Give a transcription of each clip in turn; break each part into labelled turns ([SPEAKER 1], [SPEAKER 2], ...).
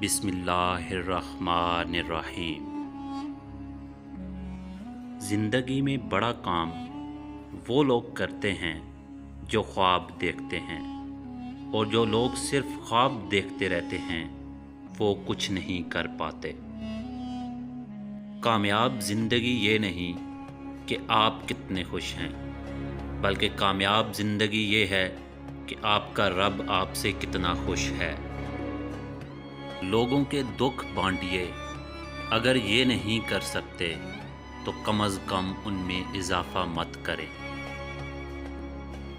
[SPEAKER 1] بسم اللہ الرحمن الرحیم۔ زندگی میں بڑا کام وہ لوگ کرتے ہیں جو خواب دیکھتے ہیں، اور جو لوگ صرف خواب دیکھتے رہتے ہیں وہ کچھ نہیں کر پاتے۔ کامیاب زندگی یہ نہیں کہ آپ کتنے خوش ہیں، بلکہ کامیاب زندگی یہ ہے کہ آپ کا رب آپ سے کتنا خوش ہے۔ لوگوں کے دکھ بانٹیے، اگر یہ نہیں کر سکتے تو کم از کم ان میں اضافہ مت کریں۔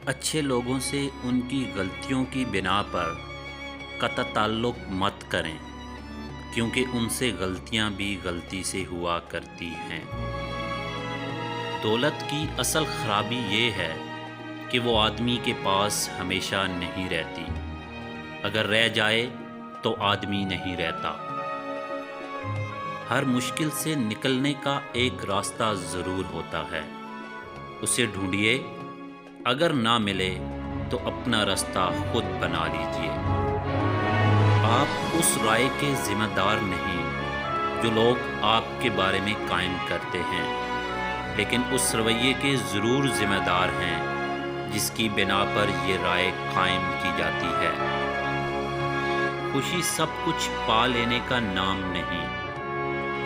[SPEAKER 1] اچھے لوگوں سے ان کی غلطیوں کی بنا پر قطع تعلق مت کریں، کیونکہ ان سے غلطیاں بھی غلطی سے ہوا کرتی ہیں۔ دولت کی اصل خرابی یہ ہے کہ وہ آدمی کے پاس ہمیشہ نہیں رہتی، اگر رہ جائے تو آدمی نہیں رہتا۔ ہر مشکل سے نکلنے کا ایک راستہ ضرور ہوتا ہے، اسے ڈھونڈیے، اگر نہ ملے تو اپنا راستہ خود بنا لیجیے۔ آپ اس رائے کے ذمہ دار نہیں جو لوگ آپ کے بارے میں قائم کرتے ہیں، لیکن اس رویے کے ضرور ذمہ دار ہیں جس کی بنا پر یہ رائے قائم کی جاتی ہے۔ خوشی سب کچھ پا لینے کا نام نہیں،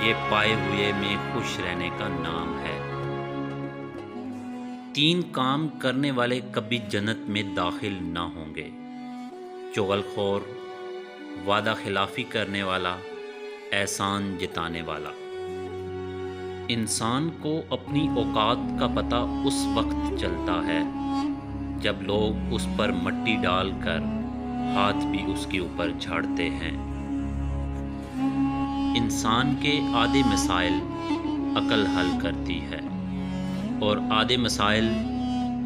[SPEAKER 1] یہ پائے ہوئے میں خوش رہنے کا نام ہے۔ 3 کام کرنے والے کبھی جنت میں داخل نہ ہوں گے: چغل خور، وعدہ خلافی کرنے والا، احسان جتانے والا۔ انسان کو اپنی اوقات کا پتہ اس وقت چلتا ہے جب لوگ اس پر مٹی ڈال کر ہاتھ بھی اس کے اوپر جھاڑتے ہیں۔ انسان کے آدھے مسائل عقل حل کرتی ہے، اور آدھے مسائل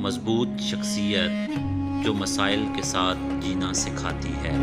[SPEAKER 1] مضبوط شخصیت جو مسائل کے ساتھ جینا سکھاتی ہے۔